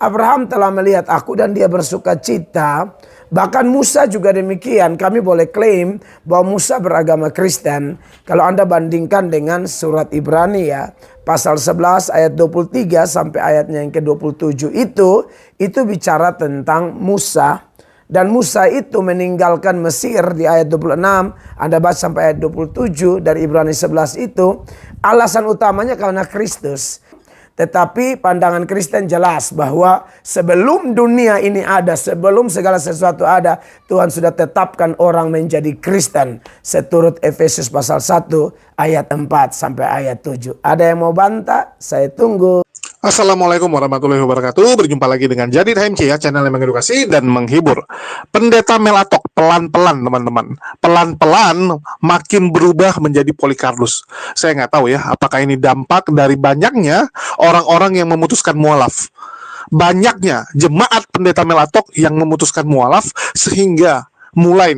Abraham telah melihat aku dan dia bersuka cita. Bahkan Musa juga demikian. Kami boleh klaim bahwa Musa beragama Kristen. Kalau Anda bandingkan dengan surat Ibrani ya. Pasal 11 ayat 23 sampai ayatnya yang ke-27 itu bicara tentang Musa. Dan Musa itu meninggalkan Mesir di ayat 26. Anda baca sampai ayat 27 dari Ibrani 11 itu. Alasan utamanya karena Kristus. Tetapi pandangan Kristen jelas bahwa sebelum dunia ini ada, sebelum segala sesuatu ada, Tuhan sudah tetapkan orang menjadi Kristen. Seturut Efesus pasal 1 ayat 4 sampai ayat 7. Ada yang mau bantah? Saya tunggu. Assalamualaikum warahmatullahi wabarakatuh. Berjumpa lagi dengan Jadi HMC ya, channel yang mengedukasi dan menghibur. Pendeta Melatok pelan-pelan teman-teman, pelan-pelan makin berubah menjadi Polikarpus. Saya nggak tahu ya, apakah ini dampak dari banyaknya orang-orang yang memutuskan mualaf, banyaknya jemaat Pendeta Melatok yang memutuskan mualaf, sehingga mulai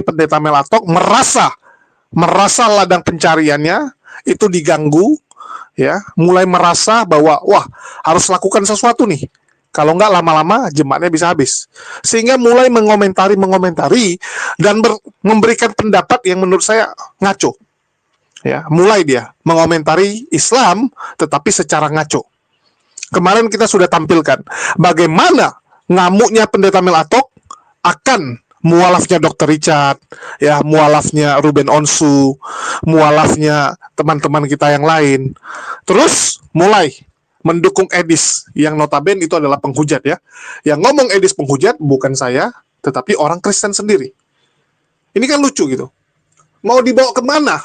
Pendeta Melatok merasa ladang pencariannya itu diganggu, ya, mulai merasa bahwa wah, harus lakukan sesuatu nih. Kalau nggak lama-lama jemaatnya bisa habis. Sehingga mulai mengomentari dan memberikan pendapat yang menurut saya ngaco. Ya, mulai dia mengomentari Islam tetapi secara ngaco. Kemarin kita sudah tampilkan bagaimana ngamuknya Pendeta Melatok akan mualafnya Dr. Richard, ya, mualafnya Ruben Onsu, mualafnya teman-teman kita yang lain. Terus mulai mendukung Edis yang notabene itu adalah penghujat ya. Yang ngomong Edis penghujat bukan saya, tetapi orang Kristen sendiri. Ini kan lucu gitu. Mau dibawa kemana?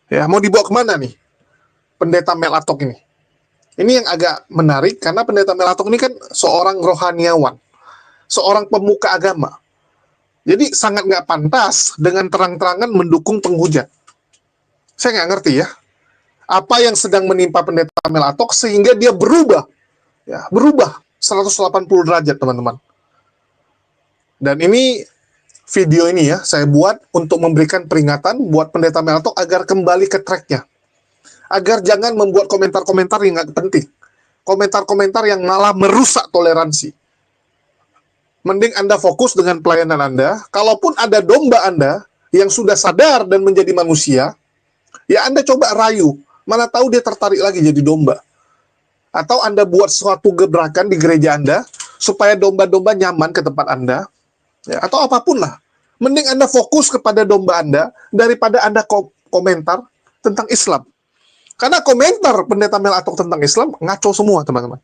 Ya, mau dibawa kemana nih Pendeta Melatok ini? Ini yang agak menarik karena Pendeta Melatok ini kan seorang rohaniawan, seorang pemuka agama. Jadi sangat nggak pantas dengan terang-terangan mendukung penghujat. Saya nggak ngerti ya, apa yang sedang menimpa Pendeta Melatok sehingga dia berubah 180 derajat teman-teman. Dan ini video ini ya saya buat untuk memberikan peringatan buat Pendeta Melatok agar kembali ke tracknya, agar jangan membuat komentar-komentar yang nggak penting, komentar-komentar yang malah merusak toleransi. Mending Anda fokus dengan pelayanan Anda. Kalaupun ada domba Anda yang sudah sadar dan menjadi manusia, ya Anda coba rayu. Mana tahu dia tertarik lagi jadi domba. Atau Anda buat suatu gebrakan di gereja Anda, supaya domba-domba nyaman ke tempat Anda. Ya, atau apapun lah. Mending Anda fokus kepada domba Anda, daripada Anda komentar tentang Islam. Karena komentar Pendeta Melatok tentang Islam, ngaco semua teman-teman.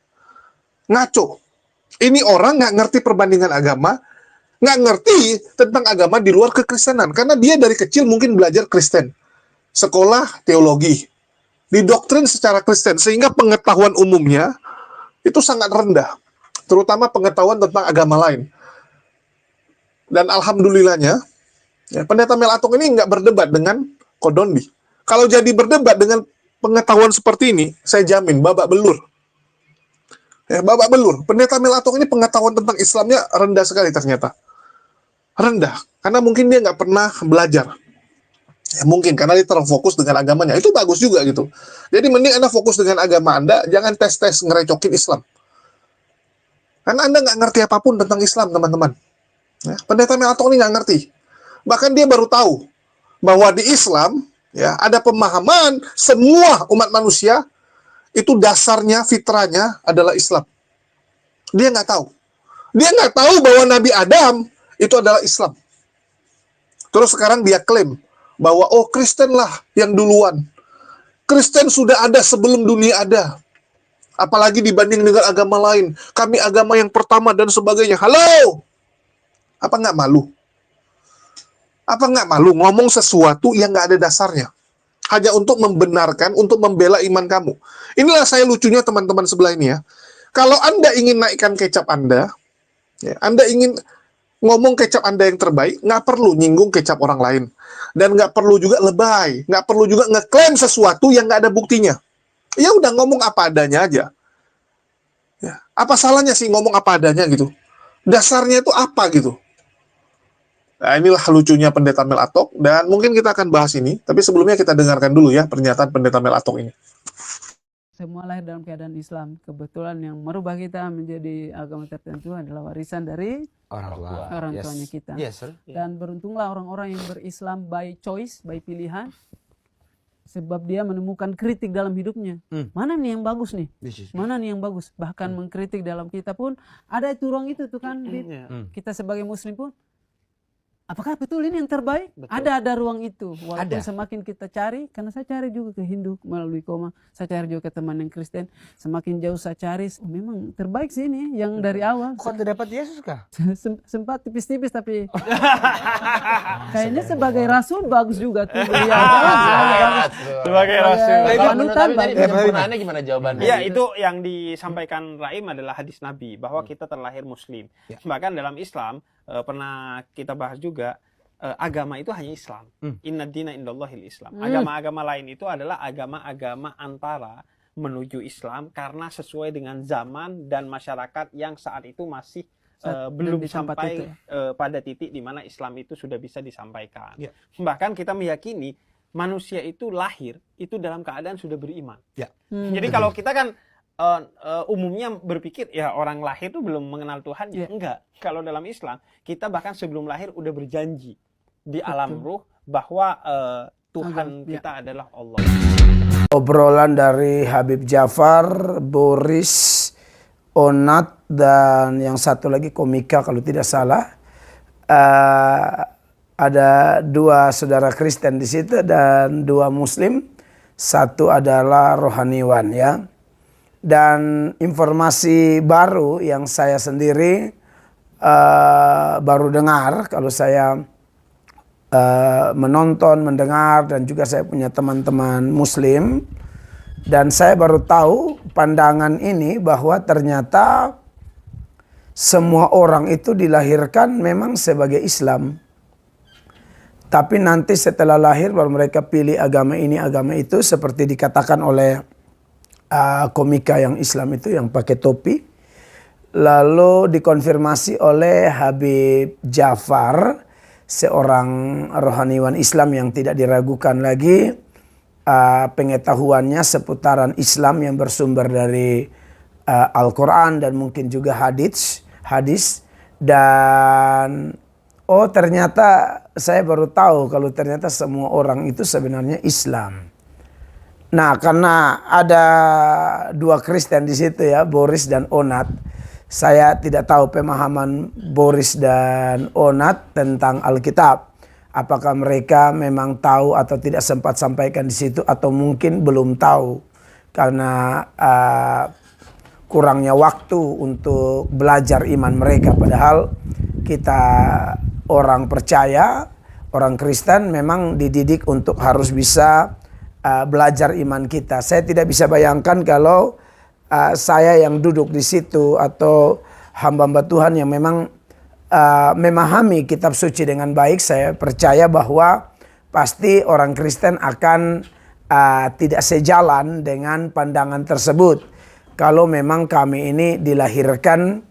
Ngaco. Ini orang nggak ngerti perbandingan agama, nggak ngerti tentang agama di luar kekristenan. Karena dia dari kecil mungkin belajar Kristen, sekolah teologi, didoktrin secara Kristen, sehingga pengetahuan umumnya itu sangat rendah, terutama pengetahuan tentang agama lain. Dan alhamdulillahnya, ya, Pendeta Melatok ini nggak berdebat dengan Kodondi. Kalau jadi berdebat dengan pengetahuan seperti ini, saya jamin babak belur. Ya, babak belur. Pendeta Melatok ini pengetahuan tentang Islamnya rendah sekali ternyata. Rendah. Karena mungkin dia nggak pernah belajar. Ya, mungkin karena dia terfokus dengan agamanya. Itu bagus juga gitu. Jadi mending Anda fokus dengan agama Anda, jangan tes-tes ngerecokin Islam. Karena Anda nggak ngerti apapun tentang Islam, teman-teman. Ya, Pendeta Melatok ini nggak ngerti. Bahkan dia baru tahu bahwa di Islam, ya, ada pemahaman semua umat manusia itu dasarnya, fitrahnya adalah Islam. Dia nggak tahu. Dia nggak tahu bahwa Nabi Adam itu adalah Islam. Terus sekarang dia klaim bahwa oh Kristen lah yang duluan. Kristen sudah ada sebelum dunia ada. Apalagi dibanding dengan agama lain. Kami agama yang pertama dan sebagainya. Halo! Apa nggak malu? Apa nggak malu ngomong sesuatu yang nggak ada dasarnya? Hanya untuk membenarkan, untuk membela iman kamu. Inilah saya lucunya teman-teman sebelah ini ya. Kalau Anda ingin naikkan kecap Anda, ya, Anda ingin ngomong kecap Anda yang terbaik, nggak perlu nyinggung kecap orang lain. Dan nggak perlu juga lebay, nggak perlu juga ngeklaim sesuatu yang nggak ada buktinya. Ya udah ngomong apa adanya aja. Ya, apa salahnya sih ngomong apa adanya gitu? Dasarnya itu apa gitu? Nah, inilah lucunya Pendeta Melatok, dan mungkin kita akan bahas ini, tapi sebelumnya kita dengarkan dulu ya pernyataan Pendeta Melatok ini. semua lahir dalam keadaan Islam. Kebetulan yang merubah kita menjadi agama tertentu adalah warisan dari orang tuanya kita. Yes, sir. Dan beruntunglah orang-orang yang berislam by choice, by pilihan. Sebab dia menemukan kritik dalam hidupnya. Mana nih yang bagus nih? Mana nih yang bagus? Bahkan mengkritik dalam kita pun ada itu ruang itu tuh kan. Kita sebagai muslim pun, apakah betul ini yang terbaik? Ada ruang itu. Walaupun semakin kita cari, karena saya cari juga ke Hindu melalui koma, saya cari juga ke teman yang Kristen. Semakin jauh saya cari, memang terbaik sih ini yang dari awal. Kok dapat Yesus kah? Sempat tipis-tipis tapi kayaknya sebagai rasul bagus juga tuh beliau. Sebagai rasul. Panutan Pertanyaannya gimana jawabannya? Ya, itu yang disampaikan Raim adalah hadis Nabi bahwa kita terlahir muslim. Bahkan dalam Islam pernah kita bahas juga agama itu hanya Islam. Inna dina indallahil Islam. Agama-agama lain itu adalah agama-agama antara menuju Islam karena sesuai dengan zaman dan masyarakat yang saat itu masih belum sampai pada titik di mana Islam itu sudah bisa disampaikan. Bahkan kita meyakini manusia itu lahir itu dalam keadaan sudah beriman. Jadi kalau kita kan umumnya berpikir ya orang lahir itu belum mengenal Tuhan. Enggak. Kalau dalam Islam kita bahkan sebelum lahir udah berjanji di alam ruh bahwa Tuhan kita adalah Allah. Obrolan dari Habib Jafar, Boris, Onat, dan yang satu lagi komika kalau tidak salah. Ada 2 saudara Kristen di situ dan 2 Muslim. Satu adalah rohaniwan ya. Dan informasi baru yang saya sendiri baru dengar, kalau saya menonton, mendengar, dan juga saya punya teman-teman Muslim, dan saya baru tahu pandangan ini bahwa ternyata semua orang itu dilahirkan memang sebagai Islam. Tapi nanti setelah lahir baru mereka pilih agama ini, agama itu, seperti dikatakan oleh komika yang Islam itu yang pakai topi. Lalu dikonfirmasi oleh Habib Jafar, seorang rohaniwan Islam yang tidak diragukan lagi pengetahuannya seputaran Islam yang bersumber dari Al-Quran dan mungkin juga hadis. Dan ternyata saya baru tahu kalau ternyata semua orang itu sebenarnya Islam. Nah, karena ada 2 Kristen di situ ya, Boris dan Onat. Saya tidak tahu pemahaman Boris dan Onat tentang Alkitab. Apakah mereka memang tahu atau tidak sempat sampaikan di situ, atau mungkin belum tahu karena kurangnya waktu untuk belajar iman mereka. Padahal kita orang percaya, orang Kristen memang dididik untuk harus bisa belajar iman kita. Saya tidak bisa bayangkan kalau saya yang duduk di situ atau hamba-hamba Tuhan yang memang memahami kitab suci dengan baik. Saya percaya bahwa pasti orang Kristen akan tidak sejalan dengan pandangan tersebut. Kalau memang kami ini dilahirkan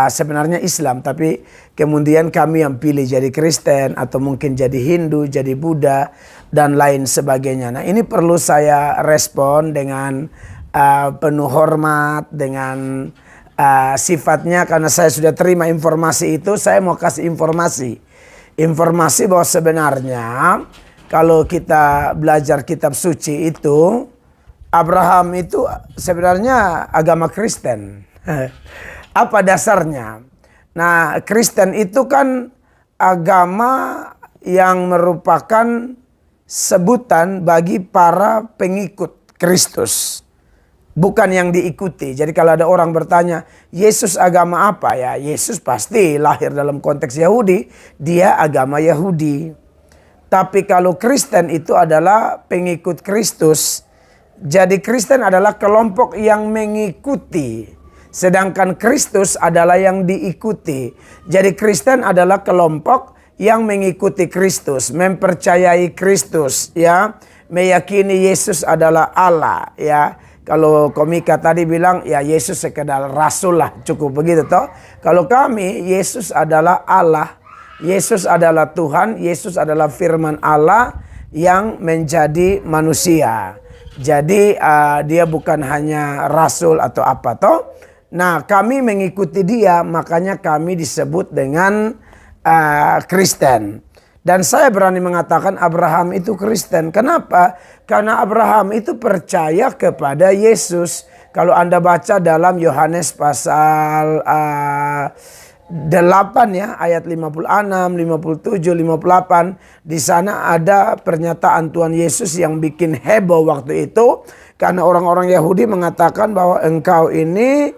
sebenarnya Islam, tapi kemudian kami yang pilih jadi Kristen atau mungkin jadi Hindu, jadi Buddha dan lain sebagainya. Nah, ini perlu saya respon dengan penuh hormat, dengan sifatnya, karena saya sudah terima informasi itu. Saya mau kasih informasi bahwa sebenarnya kalau kita belajar kitab suci itu, Abraham itu sebenarnya agama Kristen. Apa dasarnya? Nah, Kristen itu kan agama yang merupakan sebutan bagi para pengikut Kristus, bukan yang diikuti. Jadi kalau ada orang bertanya, Yesus agama apa? Ya, Yesus pasti lahir dalam konteks Yahudi, dia agama Yahudi. Tapi kalau Kristen itu adalah pengikut Kristus. Jadi Kristen adalah kelompok yang mengikuti, sedangkan Kristus adalah yang diikuti. Jadi Kristen adalah kelompok yang mengikuti Kristus, mempercayai Kristus, ya, meyakini Yesus adalah Allah, ya. Kalau komika tadi bilang ya Yesus sekedar rasul lah, cukup begitu toh. Kalau kami, Yesus adalah Allah, Yesus adalah Tuhan, Yesus adalah firman Allah yang menjadi manusia. Jadi dia bukan hanya rasul atau apa toh. Nah, kami mengikuti dia, makanya kami disebut dengan Kristen. Dan saya berani mengatakan Abraham itu Kristen. Kenapa? Karena Abraham itu percaya kepada Yesus. Kalau Anda baca dalam Yohanes pasal 8 ya, ayat 56, 57, 58. Di sana ada pernyataan Tuhan Yesus yang bikin heboh waktu itu. Karena orang-orang Yahudi mengatakan bahwa engkau ini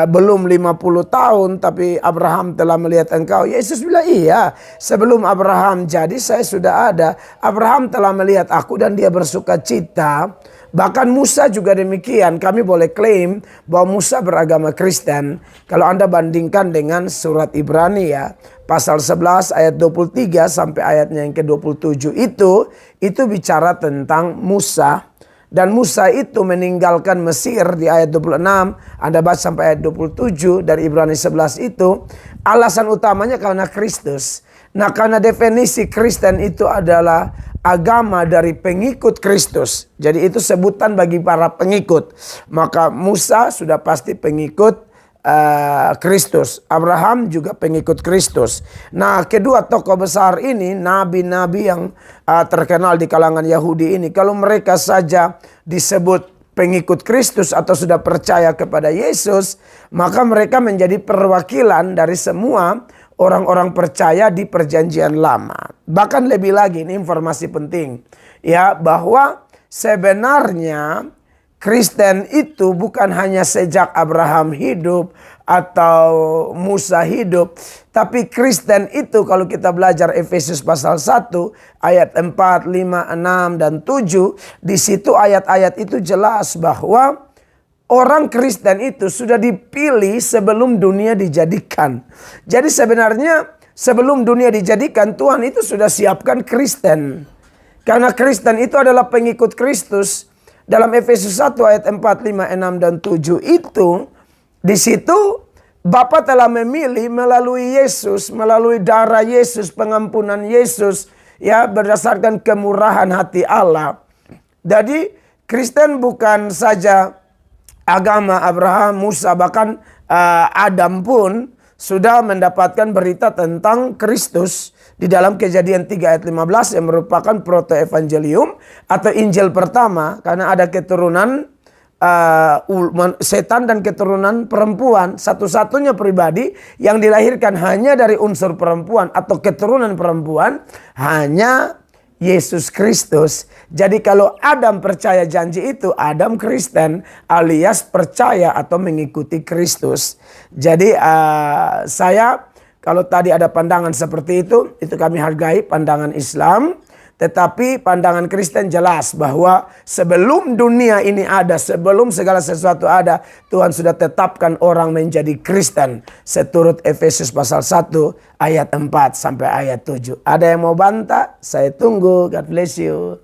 belum 50 tahun tapi Abraham telah melihat engkau. Yesus bilang iya, sebelum Abraham jadi saya sudah ada. Abraham telah melihat aku dan dia bersuka cita. Bahkan Musa juga demikian. Kami boleh klaim bahwa Musa beragama Kristen. Kalau Anda bandingkan dengan surat Ibrani ya, pasal 11 ayat 23 sampai ayatnya yang ke-27 itu bicara tentang Musa. Dan Musa itu meninggalkan Mesir di ayat 26. Anda baca sampai ayat 27 dari Ibrani 11 itu. Alasan utamanya karena Kristus. Nah, karena definisi Kristen itu adalah agama dari pengikut Kristus. Jadi itu sebutan bagi para pengikut. Maka Musa sudah pasti pengikut Kristus. Abraham juga pengikut Kristus. Nah, kedua tokoh besar ini, nabi-nabi yang terkenal di kalangan Yahudi ini, kalau mereka saja disebut pengikut Kristus atau sudah percaya kepada Yesus, maka mereka menjadi perwakilan dari semua orang-orang percaya di Perjanjian Lama. Bahkan lebih lagi, ini informasi penting ya, bahwa sebenarnya Kristen itu bukan hanya sejak Abraham hidup atau Musa hidup. Tapi Kristen itu kalau kita belajar Efesus pasal 1 ayat 4, 5, 6, dan 7. Di situ ayat-ayat itu jelas bahwa orang Kristen itu sudah dipilih sebelum dunia dijadikan. Jadi sebenarnya sebelum dunia dijadikan Tuhan itu sudah siapkan Kristen. Karena Kristen itu adalah pengikut Kristus. Dalam Efesus 1 ayat 4, 5, 6, dan 7 itu, di situ Bapa telah memilih melalui Yesus, melalui darah Yesus, pengampunan Yesus, ya, berdasarkan kemurahan hati Allah. Jadi Kristen bukan saja agama Abraham, Musa, bahkan Adam pun sudah mendapatkan berita tentang Kristus di dalam Kejadian 3 ayat 15 yang merupakan proto-evangelium atau Injil pertama, karena ada keturunan setan dan keturunan perempuan. Satu-satunya pribadi yang dilahirkan hanya dari unsur perempuan atau keturunan perempuan hanya Yesus Kristus. Jadi kalau Adam percaya janji itu, Adam Kristen alias percaya atau mengikuti Kristus. Jadi saya kalau tadi ada pandangan seperti itu kami hargai pandangan Islam. Tetapi pandangan Kristen jelas bahwa sebelum dunia ini ada, sebelum segala sesuatu ada, Tuhan sudah tetapkan orang menjadi Kristen. Seturut Efesus pasal 1 ayat 4 sampai ayat 7. Ada yang mau bantah? Saya tunggu. God bless you.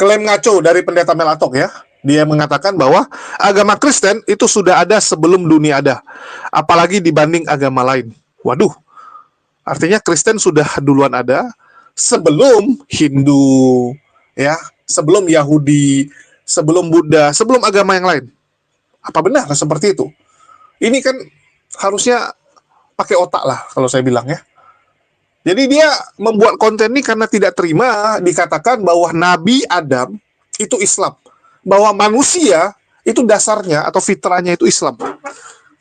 Klaim ngaco dari pendeta Melatok ya. Dia mengatakan bahwa agama Kristen itu sudah ada sebelum dunia ada. Apalagi dibanding agama lain. Waduh. Artinya Kristen sudah duluan ada sebelum Hindu, ya, sebelum Yahudi, sebelum Buddha, sebelum agama yang lain. Apa benar seperti itu? Ini kan harusnya pakai otak lah kalau saya bilang ya. Jadi dia membuat konten ini karena tidak terima dikatakan bahwa Nabi Adam itu Islam. Bahwa manusia itu dasarnya atau fitrahnya itu Islam.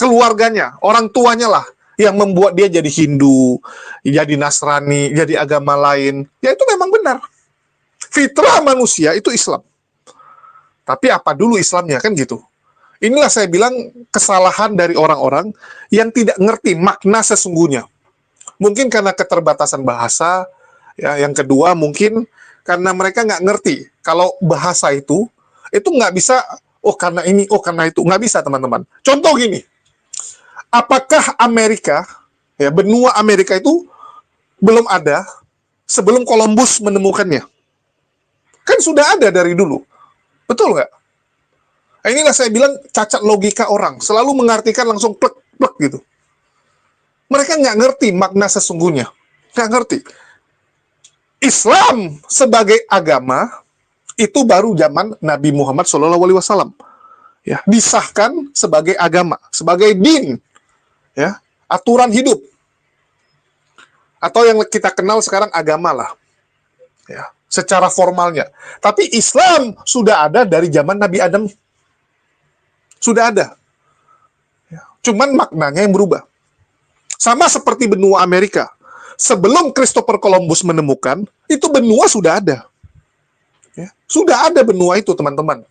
Keluarganya, orang tuanya lah yang membuat dia jadi Hindu, jadi Nasrani, jadi agama lain. Ya itu memang benar. Fitrah manusia itu Islam. Tapi apa dulu Islamnya, kan gitu. Inilah saya bilang kesalahan dari orang-orang yang tidak ngerti makna sesungguhnya. Mungkin karena keterbatasan bahasa, ya, yang kedua mungkin karena mereka nggak ngerti. Kalau bahasa itu nggak bisa, oh karena ini, oh karena itu. Nggak bisa teman-teman. Contoh gini, apakah Amerika, ya, benua Amerika itu belum ada sebelum Columbus menemukannya? Kan sudah ada dari dulu. Betul nggak? Nah, inilah saya bilang cacat logika orang. Selalu mengartikan langsung plek-plek gitu. Mereka nggak ngerti makna sesungguhnya. Nggak ngerti. Islam sebagai agama itu baru zaman Nabi Muhammad SAW. Ya, disahkan sebagai agama, sebagai din, ya, aturan hidup, atau yang kita kenal sekarang agama lah, ya, secara formalnya. Tapi Islam sudah ada dari zaman Nabi Adam, sudah ada. Ya, cuman maknanya yang berubah. Sama seperti benua Amerika. Sebelum Christopher Columbus menemukan, itu benua sudah ada. Ya, sudah ada benua itu, teman-teman.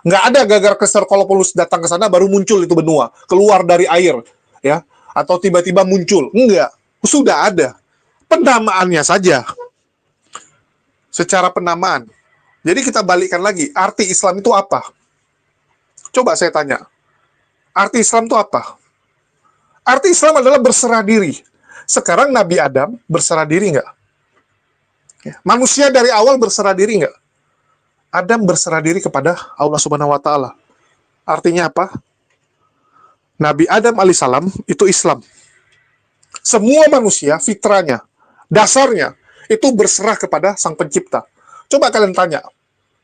Nggak ada gara-gara Christopher Columbus datang ke sana baru muncul itu benua, keluar dari air, ya, atau tiba-tiba muncul. Enggak, sudah ada. Penamaannya saja. Secara penamaan. Jadi kita balikkan lagi, arti Islam itu apa? Coba saya tanya. Arti Islam itu apa? Arti Islam adalah berserah diri. Sekarang Nabi Adam berserah diri nggak? Ya, manusia dari awal berserah diri nggak? Adam berserah diri kepada Allah Subhanahu wa Ta'ala. Artinya apa? Nabi Adam alaihissalam itu Islam. Semua manusia fitranya, dasarnya itu berserah kepada Sang Pencipta. Coba kalian tanya,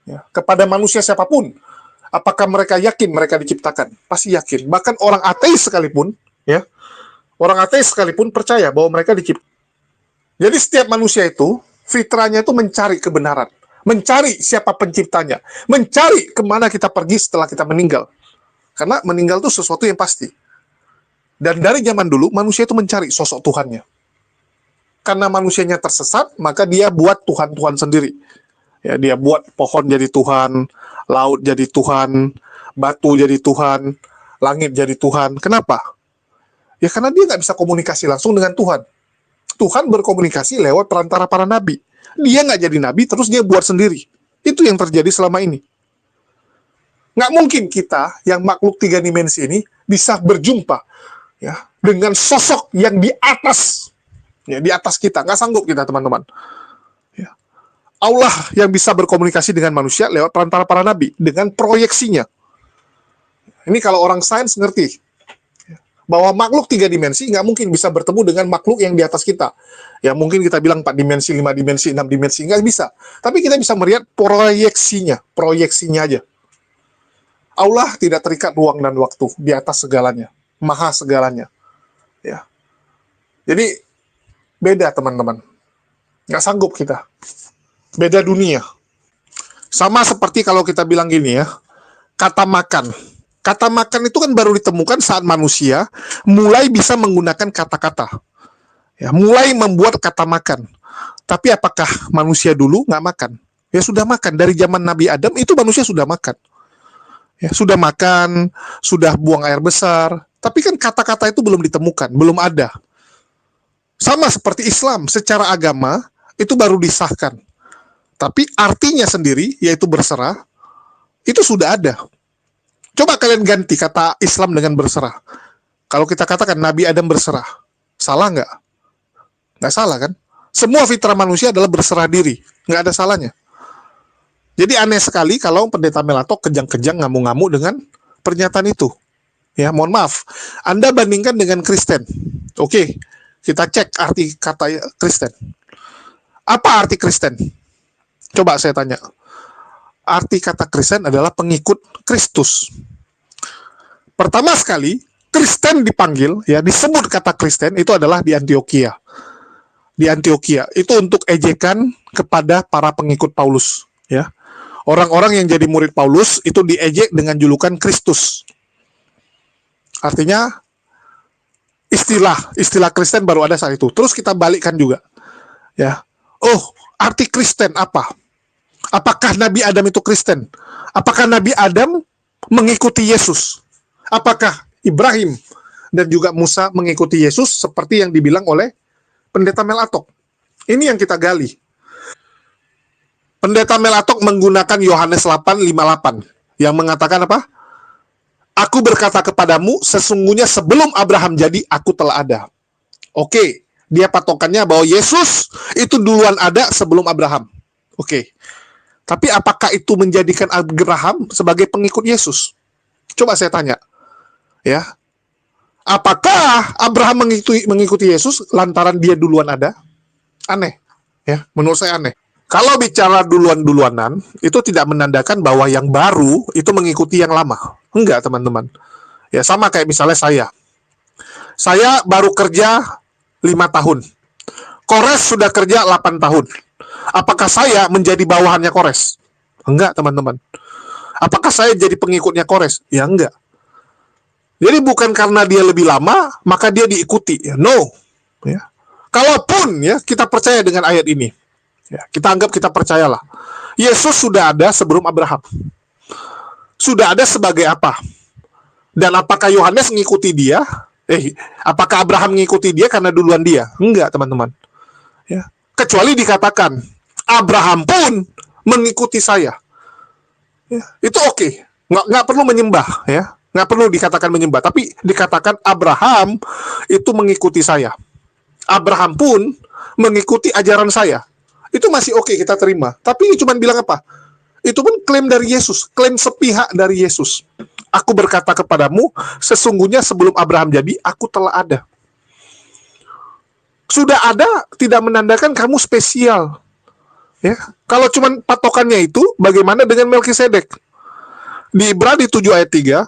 ya, kepada manusia siapapun, apakah mereka yakin mereka diciptakan? Pasti yakin. Bahkan orang ateis sekalipun, ya, orang ateis sekalipun percaya bahwa mereka diciptakan. Jadi setiap manusia itu fitranya itu mencari kebenaran, mencari siapa penciptanya, mencari kemana kita pergi setelah kita meninggal. Karena meninggal itu sesuatu yang pasti. Dan dari zaman dulu, manusia itu mencari sosok Tuhannya. Karena manusianya tersesat, maka dia buat Tuhan-Tuhan sendiri. Ya, dia buat pohon jadi Tuhan, laut jadi Tuhan, batu jadi Tuhan, langit jadi Tuhan. Kenapa? Ya karena dia nggak bisa komunikasi langsung dengan Tuhan. Tuhan berkomunikasi lewat perantara para nabi. Dia nggak jadi nabi, terus dia buat sendiri. Itu yang terjadi selama ini. Nggak mungkin kita, yang makhluk 3 dimensi ini, bisa berjumpa, ya, dengan sosok yang di atas, ya, di atas kita. Nggak sanggup kita, teman-teman. Ya. Allah yang bisa berkomunikasi dengan manusia lewat perantara para nabi, dengan proyeksinya. Ini kalau orang sains ngerti, bahwa makhluk 3 dimensi nggak mungkin bisa bertemu dengan makhluk yang di atas kita. Ya mungkin kita bilang 4 dimensi, 5 dimensi, 6 dimensi, nggak bisa. Tapi kita bisa melihat proyeksinya aja. Allah tidak terikat ruang dan waktu, di atas segalanya, maha segalanya. Ya. Jadi beda, teman-teman. Nggak sanggup kita. Beda dunia. Sama seperti kalau kita bilang gini ya, kata makan. Kata makan itu kan baru ditemukan saat manusia mulai bisa menggunakan kata-kata. Ya, mulai membuat kata makan. Tapi apakah manusia dulu nggak makan? Ya sudah makan. Dari zaman Nabi Adam itu manusia sudah makan. Ya, sudah makan, sudah buang air besar. Tapi kan kata-kata itu belum ditemukan, belum ada. Sama seperti Islam, secara agama itu baru disahkan. Tapi artinya sendiri, yaitu berserah, itu sudah ada. Coba kalian ganti kata Islam dengan berserah. Kalau kita katakan Nabi Adam berserah, salah nggak? Nggak salah kan? Semua fitrah manusia adalah berserah diri, nggak ada salahnya. Jadi aneh sekali kalau pendeta Melatok kejang-kejang ngamuk-ngamuk dengan pernyataan itu. Ya, mohon maaf. Anda bandingkan dengan Kristen. Oke, kita cek arti kata Kristen. Apa arti Kristen? Coba saya tanya. Arti kata Kristen adalah pengikut Kristus. Pertama sekali, Kristen dipanggil, ya, disebut kata Kristen itu adalah di Antioquia. Di Antioquia itu untuk ejekan kepada para pengikut Paulus, ya. Orang-orang yang jadi murid Paulus itu diejek dengan julukan Kristus. Artinya istilah Kristen baru ada saat itu. Terus kita balikkan juga, ya. Oh, arti Kristen apa? Apakah Nabi Adam itu Kristen? Apakah Nabi Adam mengikuti Yesus? Apakah Ibrahim dan juga Musa mengikuti Yesus seperti yang dibilang oleh pendeta Melatok? Ini yang kita gali. Pendeta Melatok menggunakan Yohanes 8:58 yang mengatakan apa? Aku berkata kepadamu, sesungguhnya sebelum Abraham jadi, aku telah ada. Oke, dia patokannya bahwa Yesus itu duluan ada sebelum Abraham. Oke. Tapi apakah itu menjadikan Abraham sebagai pengikut Yesus? Coba saya tanya. Ya. Apakah Abraham mengikuti Yesus lantaran dia duluan ada? Aneh. Ya, menurut saya aneh. Kalau bicara duluan-duluanan, itu tidak menandakan bahwa yang baru itu mengikuti yang lama. Enggak, teman-teman. Ya, sama kayak misalnya saya. Saya baru kerja 5 tahun. Kores sudah kerja 8 tahun. Apakah saya menjadi bawahannya Kores? Enggak, teman-teman. Apakah saya jadi pengikutnya Kores? Ya, enggak. Jadi bukan karena dia lebih lama, maka dia diikuti. Ya, no. Ya. Kalaupun ya kita percaya dengan ayat ini, ya, kita anggap kita percayalah. Yesus sudah ada sebelum Abraham. Sudah ada sebagai apa? Dan apakah Yohanes mengikuti dia? Apakah Abraham mengikuti dia karena duluan dia? Enggak, teman-teman. Ya. Kecuali dikatakan, Abraham pun mengikuti saya. Ya. Itu oke. Nggak perlu menyembah. Ya. Nggak perlu dikatakan menyembah. Tapi dikatakan Abraham itu mengikuti saya. Abraham pun mengikuti ajaran saya. Itu masih oke kita terima. Tapi ini cuma bilang apa? Itu pun klaim dari Yesus. Klaim sepihak dari Yesus. Aku berkata kepadamu, sesungguhnya sebelum Abraham jadi, aku telah ada. Sudah ada, tidak menandakan kamu spesial. Ya. Kalau cuma patokannya itu, bagaimana dengan Melkisedek? Di Ibrani 7 ayat 3,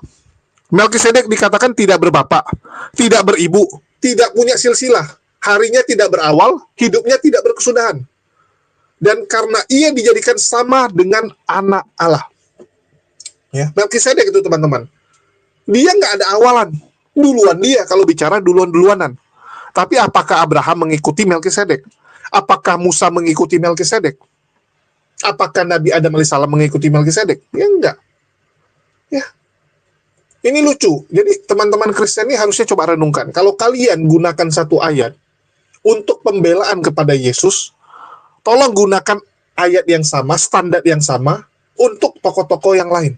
Melkisedek dikatakan tidak berbapak, tidak beribu, tidak punya silsilah, harinya tidak berawal, hidupnya tidak berkesudahan. Dan karena ia dijadikan sama dengan anak Allah. Ya, Melkisedek itu teman-teman. Dia nggak ada awalan. Duluan dia kalau bicara duluan-duluanan. Tapi apakah Abraham mengikuti Melkisedek? Apakah Musa mengikuti Melkisedek? Apakah Nabi Adam alaihissalam mengikuti Melkisedek? Ya enggak. Ya. Ini lucu. Jadi teman-teman Kristen ini harusnya coba renungkan. Kalau kalian gunakan satu ayat untuk pembelaan kepada Yesus, tolong gunakan ayat yang sama, standar yang sama untuk tokoh-tokoh yang lain.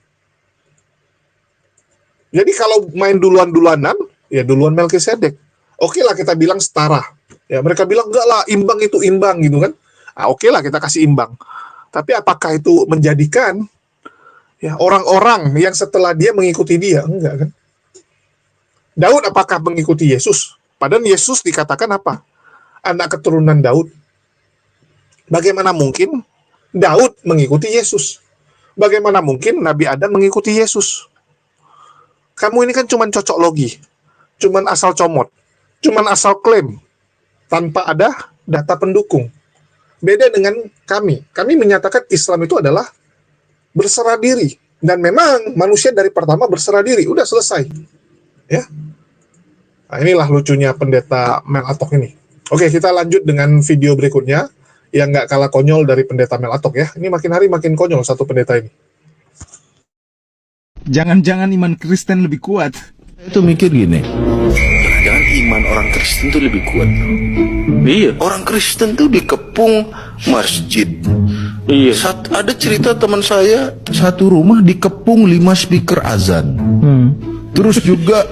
Jadi kalau main duluan-duluanan, ya duluan Melkisedek. Oke lah kita bilang setara. Ya mereka bilang enggak lah, imbang itu imbang gitu kan. Oke lah kita kasih imbang. Tapi apakah itu menjadikan ya orang-orang yang setelah dia mengikuti dia? Enggak kan. Daud apakah mengikuti Yesus? Padahal Yesus dikatakan apa? Anak keturunan Daud. Bagaimana mungkin Daud mengikuti Yesus? Bagaimana mungkin Nabi Adam mengikuti Yesus? Kamu ini kan cuman cocok logi, cuman asal comot, cuman asal klaim, tanpa ada data pendukung. Beda dengan kami. Kami menyatakan Islam itu adalah berserah diri. Dan memang manusia dari pertama berserah diri. Udah selesai. Ya. Nah, inilah lucunya pendeta Mel Atok ini. Oke, kita lanjut dengan video berikutnya yang nggak kalah konyol dari pendeta Mel Atok ya. Ini makin hari makin konyol satu pendeta ini. Jangan-jangan iman Kristen lebih kuat. Saya tuh mikir gini, jangan-jangan iman orang Kristen tuh lebih kuat. Iya, orang Kristen tuh dikepung masjid. Iya. Ada cerita teman saya, satu rumah dikepung 5 speaker azan. Terus juga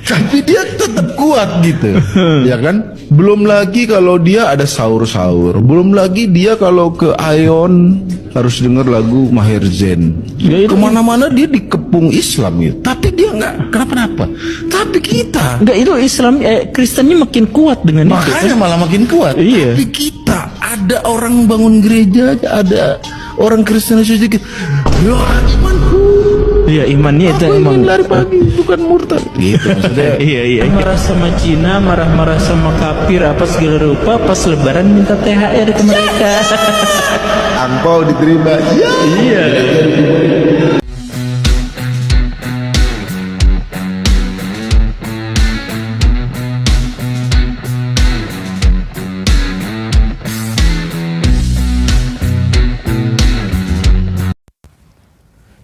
tapi dia tetap kuat gitu. Ya kan? Belum lagi kalau dia ada sahur-sahur. Belum lagi dia kalau ke Ion harus dengar lagu Maher Zain. Ya, kemana-mana dia dikepung Islam gitu. Tapi dia nggak kenapa-napa. Tapi kita enggak, itu Islam Kristennya makin kuat dengan itu. Makanya malah makin kuat. Iya. Tapi kita ada orang bangun gereja, ada orang Kristen sedikit. Ya imanku. Iya, imannya itu emang lari pagi, bukan murtad. Gitu maksudnya. Iya. Marah sama Cina, marah-marah sama kafir apa segala rupa, pas lebaran minta THR ke mereka. Angpau diterima. Ya. Iya.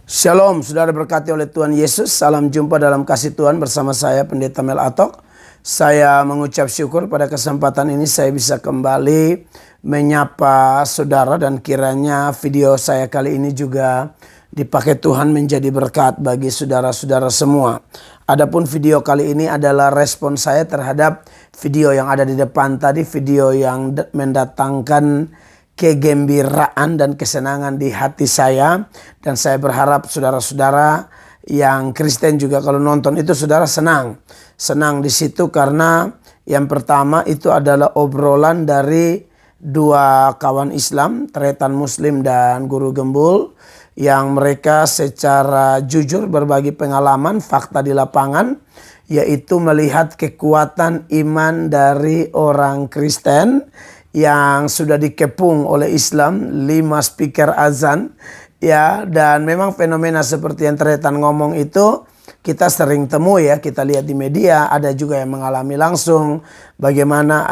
Shalom, saudara berkati oleh Tuhan Yesus. Salam jumpa dalam kasih Tuhan bersama saya Pendeta Mel Atok. Saya mengucap syukur pada kesempatan ini saya bisa kembali menyapa saudara dan kiranya video saya kali ini juga dipakai Tuhan menjadi berkat bagi saudara-saudara semua. Adapun video kali ini adalah respon saya terhadap video yang ada di depan tadi, video yang mendatangkan kegembiraan dan kesenangan di hati saya. Dan saya berharap saudara-saudara yang Kristen juga kalau nonton itu saudara senang. Senang di situ karena yang pertama itu adalah obrolan dari dua kawan Islam, Tretan Muslim dan Guru Gembul, yang mereka secara jujur berbagi pengalaman fakta di lapangan, yaitu melihat kekuatan iman dari orang Kristen yang sudah dikepung oleh Islam, 5 speaker azan, ya. Dan memang fenomena seperti yang Tretan ngomong itu kita sering temui ya, kita lihat di media, ada juga yang mengalami langsung. Bagaimana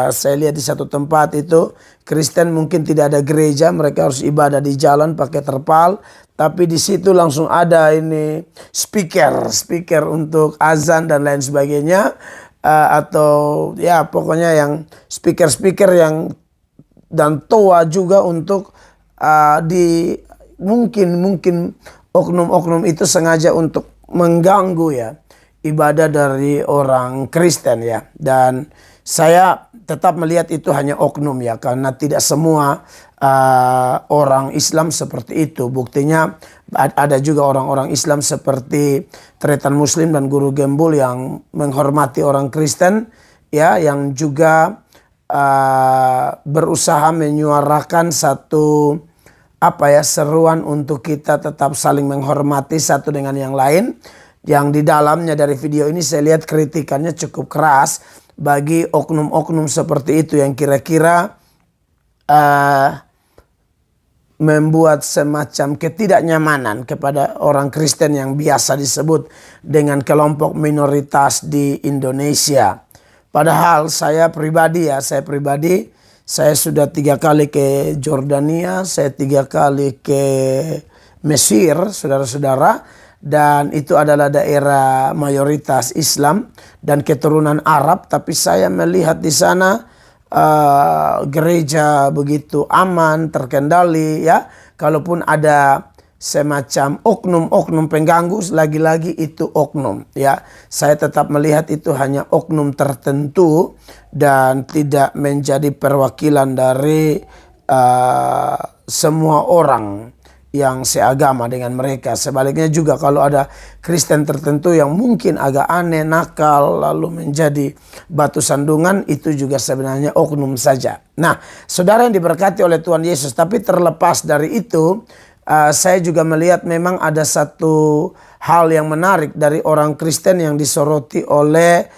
saya lihat di satu tempat itu Kristen mungkin tidak ada gereja, mereka harus ibadah di jalan pakai terpal, tapi di situ langsung ada ini speaker untuk azan dan lain sebagainya, atau ya pokoknya yang speaker yang dan toa juga untuk di mungkin oknum-oknum itu sengaja untuk mengganggu ya ibadah dari orang Kristen ya. Dan saya tetap melihat itu hanya oknum ya, karena tidak semua orang Islam seperti itu. Buktinya ada juga orang-orang Islam seperti Tretan Muslim dan Guru Gembul yang menghormati orang Kristen ya, yang juga berusaha menyuarakan satu seruan untuk kita tetap saling menghormati satu dengan yang lain. Yang di dalamnya dari video ini saya lihat kritikannya cukup keras bagi oknum-oknum seperti itu yang kira-kira membuat semacam ketidaknyamanan kepada orang Kristen yang biasa disebut dengan kelompok minoritas di Indonesia. Padahal saya pribadi saya sudah 3 kali ke Jordania, saya 3 kali ke Mesir, saudara-saudara. Dan itu adalah daerah mayoritas Islam dan keturunan Arab. Tapi saya melihat di sana gereja begitu aman, terkendali ya. Kalaupun ada semacam oknum-oknum pengganggu, lagi-lagi itu oknum ya. Saya tetap melihat itu hanya oknum tertentu dan tidak menjadi perwakilan dari semua orang yang seagama dengan mereka. Sebaliknya juga kalau ada Kristen tertentu yang mungkin agak aneh, nakal, lalu menjadi batu sandungan, itu juga sebenarnya oknum saja. Nah, saudara yang diberkati oleh Tuhan Yesus, tapi terlepas dari itu, saya juga melihat memang ada satu hal yang menarik dari orang Kristen yang disoroti oleh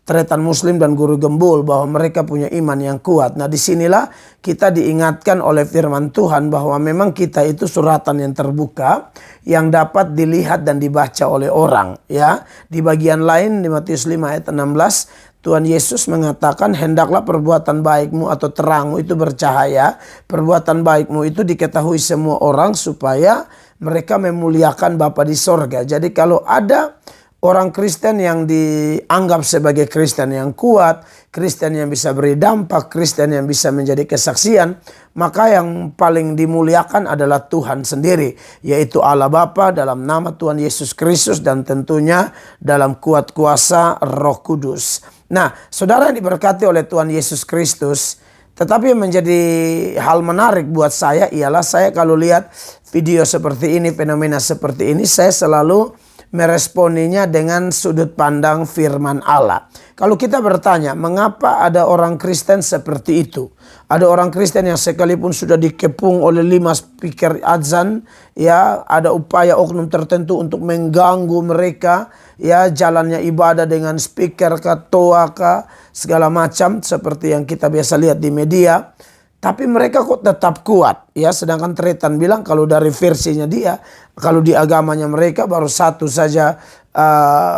Tretan Muslim dan Guru Gembul, bahwa mereka punya iman yang kuat. Nah, disinilah kita diingatkan oleh firman Tuhan bahwa memang kita itu suratan yang terbuka yang dapat dilihat dan dibaca oleh orang. Ya, di bagian lain di Matius 5 ayat 16 Tuhan Yesus mengatakan, hendaklah perbuatan baikmu atau terangmu itu bercahaya, perbuatan baikmu itu diketahui semua orang supaya mereka memuliakan Bapa di sorga. Jadi kalau ada orang Kristen yang dianggap sebagai Kristen yang kuat, Kristen yang bisa beri dampak, Kristen yang bisa menjadi kesaksian, maka yang paling dimuliakan adalah Tuhan sendiri, yaitu Allah Bapa dalam nama Tuhan Yesus Kristus dan tentunya dalam kuat kuasa Roh Kudus. Nah, saudara yang diberkati oleh Tuhan Yesus Kristus, tetapi yang menjadi hal menarik buat saya ialah saya kalau lihat video seperti ini, fenomena seperti ini, saya selalu meresponinya dengan sudut pandang firman Allah. Kalau kita bertanya, mengapa ada orang Kristen seperti itu? Ada orang Kristen yang sekalipun sudah dikepung oleh 5 speaker azan, ya, ada upaya oknum tertentu untuk mengganggu mereka, ya, jalannya ibadah dengan speaker toa segala macam seperti yang kita biasa lihat di media. Tapi mereka kok tetap kuat, ya. Sedangkan Tretan bilang kalau dari versinya dia, kalau di agamanya mereka baru satu saja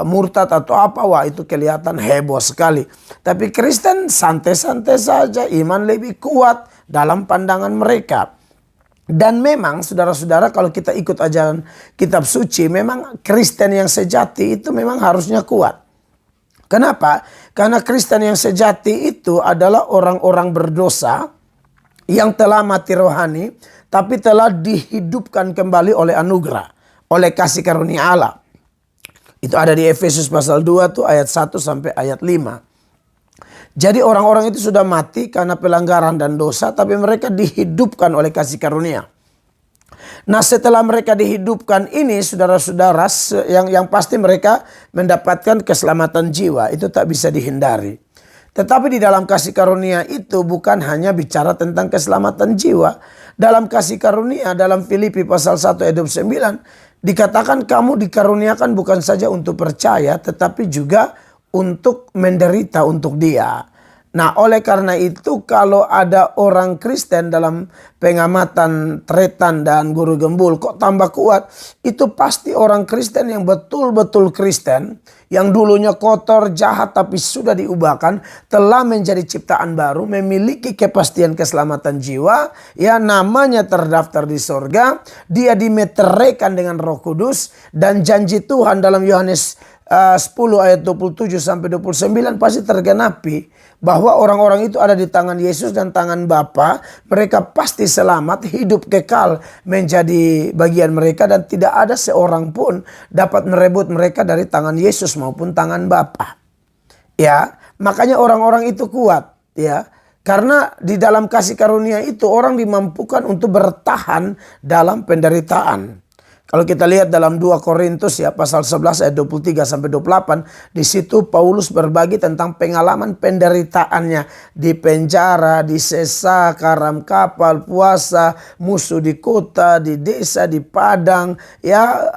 murtad atau apa, wah itu kelihatan heboh sekali. Tapi Kristen santai-santai saja, iman lebih kuat dalam pandangan mereka. Dan memang saudara-saudara kalau kita ikut ajaran kitab suci, memang Kristen yang sejati itu memang harusnya kuat. Kenapa? Karena Kristen yang sejati itu adalah orang-orang berdosa yang telah mati rohani, tapi telah dihidupkan kembali oleh anugerah, oleh kasih karunia Allah. Itu ada di Efesus pasal 2 tuh ayat 1 sampai ayat 5. Jadi orang-orang itu sudah mati karena pelanggaran dan dosa, tapi mereka dihidupkan oleh kasih karunia. Nah, setelah mereka dihidupkan ini, saudara-saudara, yang pasti mereka mendapatkan keselamatan jiwa, itu tak bisa dihindari. Tetapi di dalam kasih karunia itu bukan hanya bicara tentang keselamatan jiwa. Dalam kasih karunia, dalam Filipi pasal 1 ayat 29, dikatakan kamu dikaruniakan bukan saja untuk percaya, tetapi juga untuk menderita untuk Dia. Nah, oleh karena itu kalau ada orang Kristen dalam pengamatan Tretan dan Guru Gembul kok tambah kuat, itu pasti orang Kristen yang betul-betul Kristen, yang dulunya kotor, jahat tapi sudah diubahkan, telah menjadi ciptaan baru, memiliki kepastian keselamatan jiwa, ya namanya terdaftar di sorga, dia dimeteraikan dengan Roh Kudus, dan janji Tuhan dalam Yohanes 10 ayat 27 sampai 29 pasti tergenapi bahwa orang-orang itu ada di tangan Yesus dan tangan Bapa. Mereka pasti selamat, hidup kekal menjadi bagian mereka, dan tidak ada seorang pun dapat merebut mereka dari tangan Yesus maupun tangan Bapa. Ya, makanya orang-orang itu kuat, ya. Karena di dalam kasih karunia itu orang dimampukan untuk bertahan dalam penderitaan. Kalau kita lihat dalam 2 Korintus ya pasal 11 ayat 23 sampai 28, di situ Paulus berbagi tentang pengalaman penderitaannya di penjara, di sesa, karam kapal, puasa, musuh di kota, di desa, di padang, ya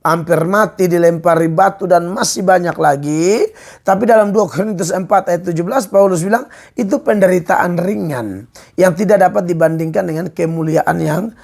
hampir mati, dilempari batu dan masih banyak lagi. Tapi dalam 2 Korintus 4 ayat 17 Paulus bilang itu penderitaan ringan yang tidak dapat dibandingkan dengan kemuliaan yang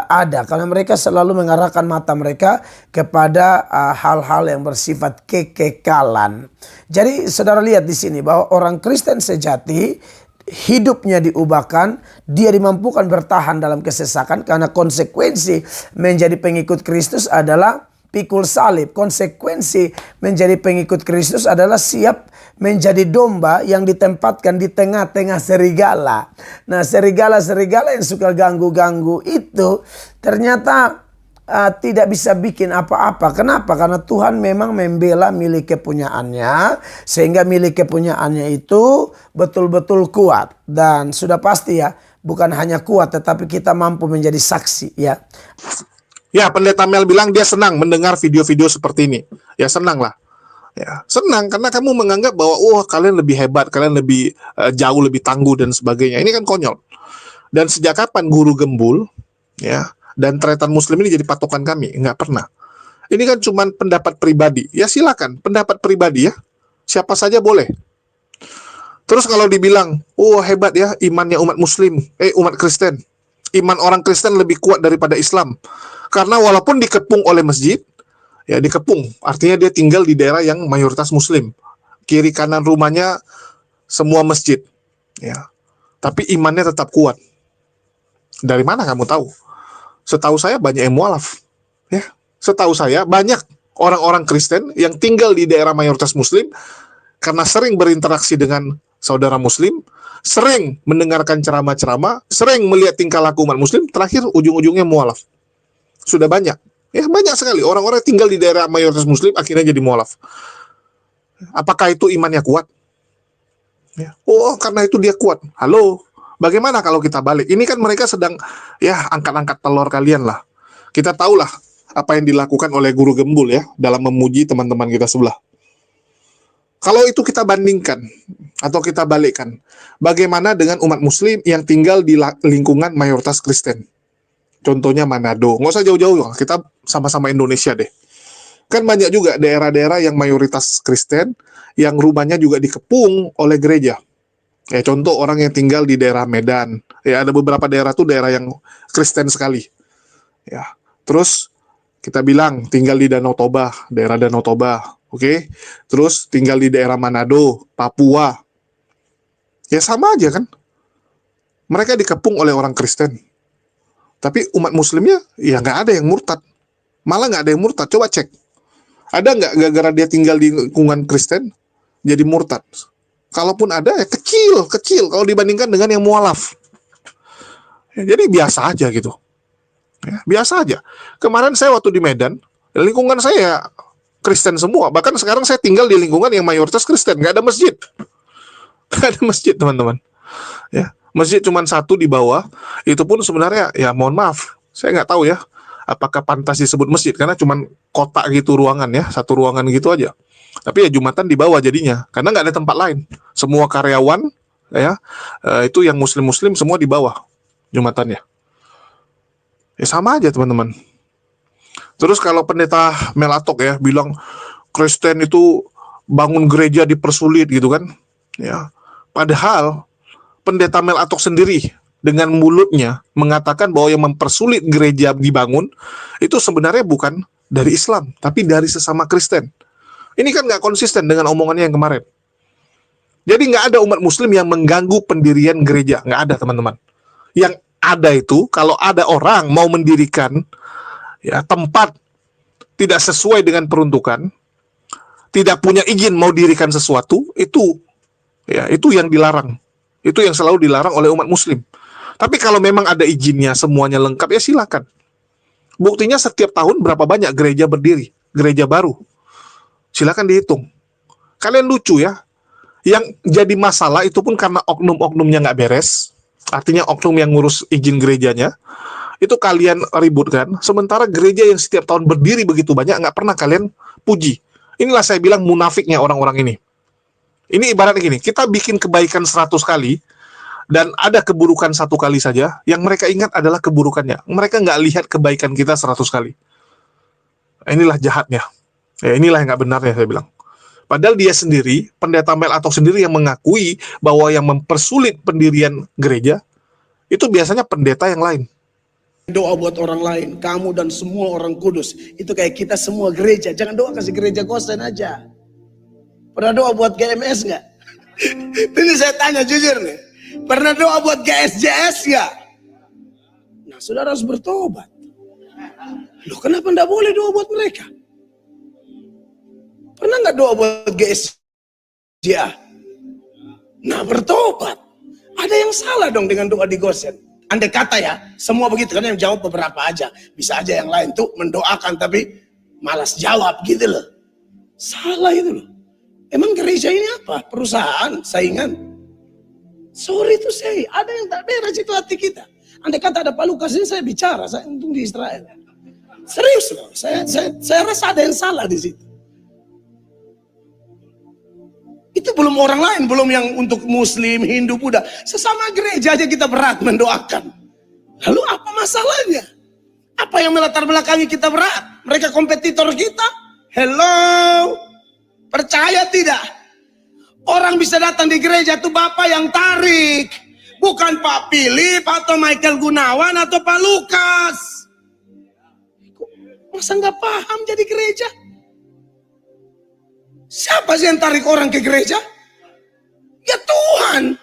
ada, karena mereka selalu mengarahkan mata mereka kepada hal-hal yang bersifat kekekalan. Jadi saudara lihat di sini bahwa orang Kristen sejati hidupnya diubahkan, dia dimampukan bertahan dalam kesesakan karena konsekuensi menjadi pengikut Kristus adalah pikul salib. Konsekuensi menjadi pengikut Kristus adalah siap menjadi domba yang ditempatkan di tengah-tengah serigala. Nah, serigala-serigala yang suka ganggu-ganggu itu ternyata tidak bisa bikin apa-apa. Kenapa? Karena Tuhan memang membela milik kepunyaannya, sehingga milik kepunyaannya itu betul-betul kuat. Dan sudah pasti ya, bukan hanya kuat tetapi kita mampu menjadi saksi ya. Ya, Pendeta Mel bilang dia senang mendengar video-video seperti ini. Ya, senang lah. Ya, senang karena kamu menganggap bahwa kalian lebih hebat, kalian lebih jauh lebih tangguh dan sebagainya. Ini kan konyol. Dan sejak kapan Guru Gembul ya dan Tretan Muslim ini jadi patokan kami? Enggak pernah. Ini kan cuma pendapat pribadi. Ya silakan, pendapat pribadi ya. Siapa saja boleh. Terus kalau dibilang, hebat ya imannya umat Muslim, umat Kristen. Iman orang Kristen lebih kuat daripada Islam. Karena walaupun dikepung oleh masjid, ya dikepung, artinya dia tinggal di daerah yang mayoritas Muslim. Kiri kanan rumahnya semua masjid. Ya. Tapi imannya tetap kuat. Dari mana kamu tahu? Setahu saya banyak yang mualaf. Ya. Setahu saya banyak orang-orang Kristen yang tinggal di daerah mayoritas Muslim karena sering berinteraksi dengan saudara Muslim, sering mendengarkan ceramah-ceramah, sering melihat tingkah laku umat Muslim, terakhir ujung-ujungnya mualaf. Sudah banyak. Ya, banyak sekali orang-orang yang tinggal di daerah mayoritas Muslim akhirnya jadi mualaf. Apakah itu imannya kuat? Ya. Karena itu dia kuat. Halo, bagaimana kalau kita balik? Ini kan mereka sedang angkat-angkat telur kalian lah. Kita tahulah apa yang dilakukan oleh Guru Gembul ya dalam memuji teman-teman kita sebelah. Kalau itu kita bandingkan atau kita balikkan, bagaimana dengan umat Muslim yang tinggal di lingkungan mayoritas Kristen? Contohnya Manado, nggak usah jauh-jauh, kita sama-sama Indonesia deh. Kan banyak juga daerah-daerah yang mayoritas Kristen, yang rumahnya juga dikepung oleh gereja. Ya, contoh orang yang tinggal di daerah Medan, ya ada beberapa daerah tuh daerah yang Kristen sekali. Ya, terus kita bilang tinggal di Danau Toba, daerah Danau Toba, oke? Terus tinggal di daerah Manado, Papua. Ya sama aja kan? Mereka dikepung oleh orang Kristen. Tapi umat Muslimnya ya nggak ada yang murtad, malah nggak ada yang murtad. Coba cek, ada nggak gara-gara dia tinggal di lingkungan Kristen jadi murtad? Kalaupun ada ya kecil kalau dibandingkan dengan yang mualaf. Ya, jadi biasa aja gitu, ya, biasa aja. Kemarin saya waktu di Medan, lingkungan saya Kristen semua. Bahkan sekarang saya tinggal di lingkungan yang mayoritas Kristen, nggak ada masjid, nggak ada masjid teman-teman. Ya. Masjid cuma satu di bawah, itu pun sebenarnya ya mohon maaf, saya nggak tahu ya apakah pantas disebut masjid karena cuma kotak gitu ruangan ya, satu ruangan gitu aja. Tapi ya Jumatan di bawah jadinya, karena nggak ada tempat lain. Semua karyawan ya itu yang Muslim semua di bawah Jumatannya. Ya sama aja teman-teman. Terus kalau pendeta Mel Atok ya bilang Kristen itu bangun gereja dipersulit gitu kan, ya. Padahal pendeta Mel Atok sendiri dengan mulutnya mengatakan bahwa yang mempersulit gereja dibangun itu sebenarnya bukan dari Islam, tapi dari sesama Kristen. Ini kan nggak konsisten dengan omongannya yang kemarin. Jadi nggak ada umat Muslim yang mengganggu pendirian gereja, nggak ada teman-teman. Yang ada itu kalau ada orang mau mendirikan ya tempat tidak sesuai dengan peruntukan, tidak punya izin mau dirikan sesuatu, itu yang dilarang. Itu yang selalu dilarang oleh umat Muslim. Tapi kalau memang ada izinnya, semuanya lengkap, ya silakan. Buktinya setiap tahun berapa banyak gereja berdiri, gereja baru. Silakan dihitung. Kalian lucu ya. Yang jadi masalah itu pun karena oknum-oknumnya nggak beres. Artinya oknum yang ngurus izin gerejanya. Itu kalian ributkan. Sementara gereja yang setiap tahun berdiri begitu banyak, nggak pernah kalian puji. Inilah saya bilang munafiknya orang-orang ini. Ini ibaratnya gini, kita bikin kebaikan 100 kali, dan ada keburukan 1 kali saja, yang mereka ingat adalah keburukannya. Mereka nggak lihat kebaikan kita 100 kali. Inilah jahatnya. Ya, inilah yang nggak benarnya saya bilang. Padahal dia sendiri, pendeta Mel Atok sendiri yang mengakui bahwa yang mempersulit pendirian gereja, itu biasanya pendeta yang lain. Doa buat orang lain, kamu dan semua orang kudus. Itu kayak kita semua gereja. Jangan doa kasih gereja kosan aja. Pernah doa buat GMS nggak? Ini saya tanya jujur nih. Pernah doa buat GSJS nggak? Nah, saudara harus bertobat. Loh, kenapa nggak boleh doa buat mereka? Pernah nggak doa buat GSJA? Nah, bertobat. Ada yang salah dong dengan doa di Gosen. Andai kata ya, semua begitu, kan yang jawab beberapa aja. Bisa aja yang lain tuh mendoakan tapi malas jawab gitu loh. Salah itu loh. Emang gereja ini apa? Perusahaan, saingan? Sorry to say, ada yang tak beres itu hati kita. Andai kata ada Pak Lukas ini saya bicara, saya untung di Israel. Serius loh, saya rasa ada yang salah di situ. Itu belum orang lain, belum yang untuk Muslim, Hindu, Buddha. Sesama gereja aja kita berat mendoakan. Lalu apa masalahnya? Apa yang melatar belakangi kita berat? Mereka kompetitor kita? Hello? Percaya tidak? Orang bisa datang di gereja itu Bapak yang tarik. Bukan Pak Philip atau Michael Gunawan atau Pak Lukas. Masa nggak paham jadi gereja? Siapa sih yang tarik orang ke gereja? Ya Tuhan.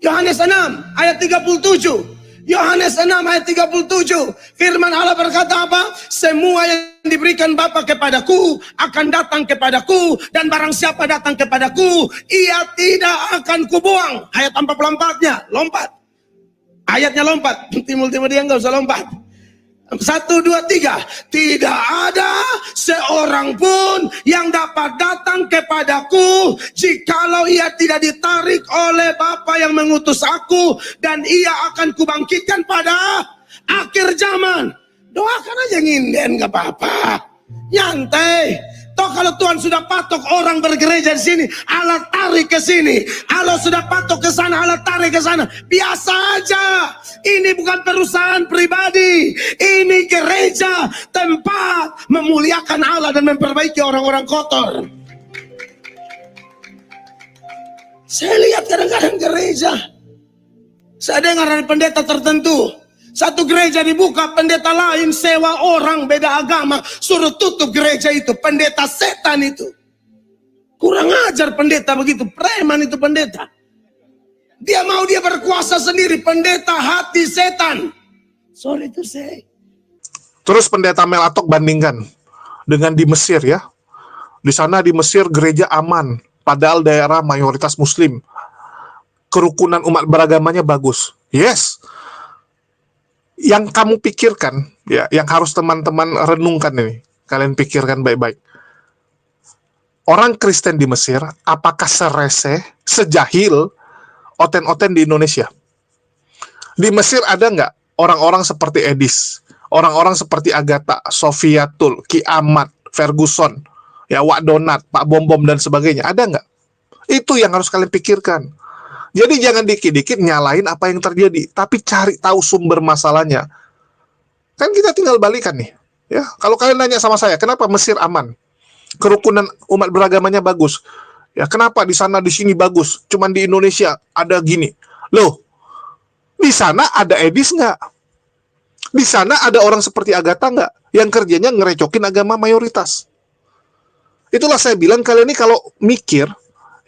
Yohanes 6 ayat 37. Yohanes 6 ayat 37. Firman Allah berkata apa? Semua yang diberikan Bapa kepadaku akan datang kepadaku, dan barang siapa datang kepadaku, ia tidak akan kubuang. Ayat 44-nya, lompat. Ayatnya lompat. Timul-timul dia nggak usah lompat. 1, 2, 3. Tidak ada seorang pun yang dapat datang kepadaku jikalau ia tidak ditarik oleh Bapa yang mengutus aku, dan ia akan kubangkitkan pada akhir zaman. Doakan aja nginden, gak apa-apa. Nyantai. Toh kalau Tuhan sudah patok orang bergereja di sini, Allah tarik ke sini. Allah sudah patok ke sana, Allah tarik ke sana. Biasa aja. Ini bukan perusahaan pribadi. Ini gereja, tempat memuliakan Allah dan memperbaiki orang-orang kotor. Saya lihat kadang-kadang gereja, saya dengar dari pendeta tertentu, satu gereja dibuka, pendeta lain sewa orang beda agama, suruh tutup gereja itu. Pendeta setan itu. Kurang ajar pendeta begitu, preman itu pendeta. Dia mau dia berkuasa sendiri, pendeta hati setan. Sorry to say. Terus pendeta Mel Atok bandingkan dengan di Mesir ya. Di sana di Mesir gereja aman, padahal daerah mayoritas Muslim. Kerukunan umat beragamanya bagus. Yes. Yang kamu pikirkan, ya, yang harus teman-teman renungkan ini, kalian pikirkan baik-baik. Orang Kristen di Mesir, apakah serese, sejahil, oten-oten di Indonesia? Di Mesir ada nggak orang-orang seperti Edis, orang-orang seperti Agatha, Sofiatul, Ki Ahmad, Ferguson, ya Wak Donat, Pak Bom Bom dan sebagainya, ada nggak? Itu yang harus kalian pikirkan. Jadi jangan dikit-dikit nyalain apa yang terjadi, tapi cari tahu sumber masalahnya. Kan kita tinggal balikan nih. Ya, kalau kalian nanya sama saya, kenapa Mesir aman? Kerukunan umat beragamanya bagus. Ya, kenapa di sana di sini bagus? Cuman di Indonesia ada gini. Loh, di sana ada Edis nggak? Di sana ada orang seperti Agatha nggak? Yang kerjanya ngerecokin agama mayoritas. Itulah saya bilang kalian ini kalau mikir,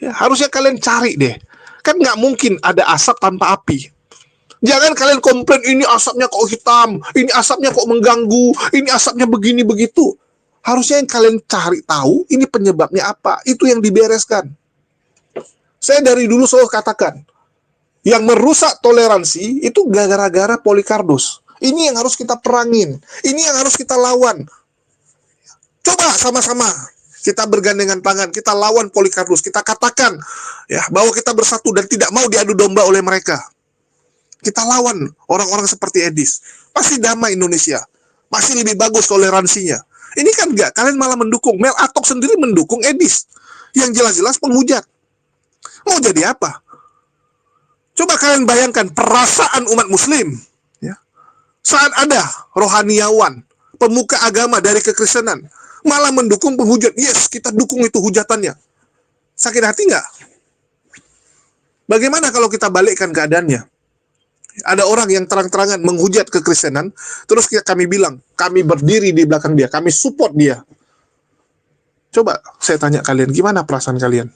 ya, harusnya kalian cari deh. Kan nggak mungkin ada asap tanpa api. Jangan kalian komplain ini asapnya kok hitam, ini asapnya kok mengganggu, ini asapnya begini begitu. Harusnya yang kalian cari tahu ini penyebabnya apa, itu yang dibereskan. Saya dari dulu selalu katakan, yang merusak toleransi itu gara-gara Polycarpus. Ini yang harus kita perangin, ini yang harus kita lawan. Coba sama-sama kita bergandengan tangan, kita lawan Polycarpus, kita katakan ya bahwa kita bersatu dan tidak mau diadu domba oleh mereka. Kita lawan orang-orang seperti Edis. Pasti damai Indonesia. Pasti lebih bagus toleransinya. Ini kan enggak, kalian malah mendukung. Mel Atok sendiri mendukung Edis. Yang jelas-jelas penghujat. Mau jadi apa? Coba kalian bayangkan perasaan umat muslim. Ya. Saat ada rohaniawan, pemuka agama dari kekristenan, malah mendukung penghujat. Yes, kita dukung itu hujatannya. Sakit hati nggak? Bagaimana kalau kita balikkan keadaannya? Ada orang yang terang-terangan menghujat kekristenan, terus kami bilang, kami berdiri di belakang dia, kami support dia. Coba saya tanya kalian, gimana perasaan kalian?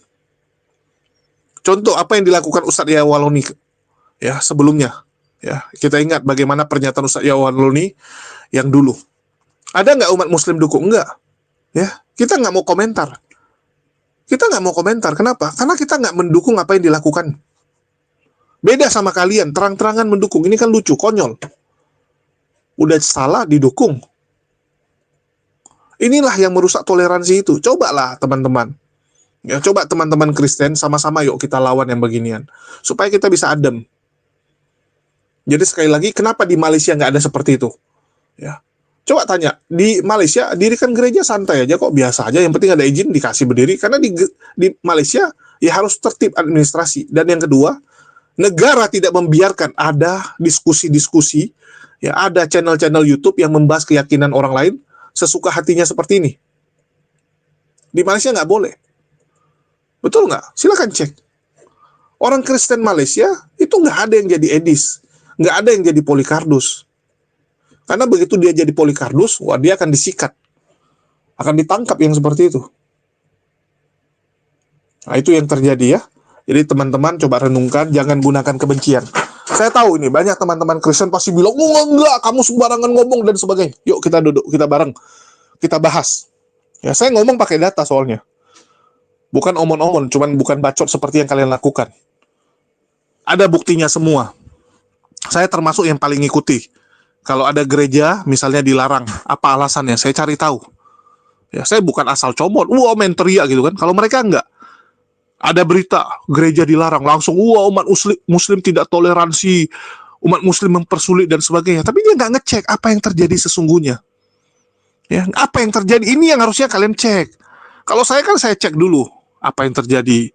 Contoh apa yang dilakukan Ustadz Yawaloni ya sebelumnya. Ya, kita ingat bagaimana pernyataan Ustadz Yawaloni yang dulu. Ada nggak umat muslim dukung? Enggak. Ya, kita nggak mau komentar. Kita nggak mau komentar. Kenapa? Karena kita nggak mendukung apa yang dilakukan. Beda sama kalian, terang-terangan mendukung. Ini kan lucu, konyol. Udah salah, didukung. Inilah yang merusak toleransi itu. Cobalah teman-teman. Ya, coba teman-teman Kristen, sama-sama yuk kita lawan yang beginian. Supaya kita bisa adem. Jadi sekali lagi, kenapa di Malaysia nggak ada seperti itu? Ya. Coba tanya, di Malaysia dirikan gereja santai aja kok, biasa aja, yang penting ada izin dikasih berdiri, karena di Malaysia ya harus tertib administrasi. Dan yang kedua, negara tidak membiarkan ada diskusi-diskusi, ya ada channel-channel YouTube yang membahas keyakinan orang lain sesuka hatinya seperti ini. Di Malaysia nggak boleh. Betul nggak? Silakan cek. Orang Kristen Malaysia itu nggak ada yang jadi Edis, nggak ada yang jadi Polycarpus. Karena begitu dia jadi Polycarpus, wah dia akan disikat. Akan ditangkap yang seperti itu. Nah itu yang terjadi ya. Jadi teman-teman coba renungkan, jangan gunakan kebencian. Saya tahu ini, banyak teman-teman Kristen pasti bilang, oh enggak, kamu sembarangan ngomong dan sebagainya. Yuk kita duduk, kita bareng. Kita bahas. Ya saya ngomong pakai data soalnya. Bukan omon-omon, cuman bukan bacot seperti yang kalian lakukan. Ada buktinya semua. Saya termasuk yang paling ngikuti. Kalau ada gereja, misalnya dilarang, apa alasannya? Saya cari tahu. Ya, saya bukan asal comot, main teriak gitu kan. Kalau mereka enggak. Ada berita, gereja dilarang, langsung, umat muslim tidak toleransi, umat muslim mempersulit dan sebagainya. Tapi dia nggak ngecek apa yang terjadi sesungguhnya. Ya, apa yang terjadi? Ini yang harusnya kalian cek. Kalau saya kan saya cek dulu apa yang terjadi.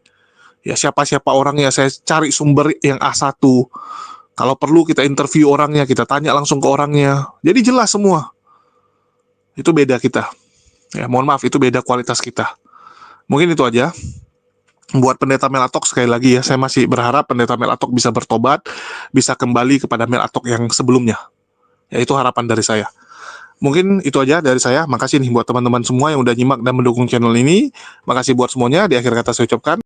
Ya, siapa-siapa orangnya, saya cari sumber yang A1. Kalau perlu kita interview orangnya, kita tanya langsung ke orangnya. Jadi jelas semua. Itu beda kita. Ya, mohon maaf, itu beda kualitas kita. Mungkin itu aja. Buat Pendeta Mel Atok sekali lagi ya, saya masih berharap Pendeta Mel Atok bisa bertobat, bisa kembali kepada Mel Atok yang sebelumnya. Ya, itu harapan dari saya. Mungkin itu aja dari saya. Makasih nih buat teman-teman semua yang udah nyimak dan mendukung channel ini. Makasih buat semuanya. Di akhir kata saya ucapkan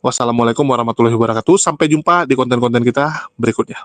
wassalamualaikum warahmatullahi wabarakatuh. Sampai jumpa di konten-konten kita berikutnya.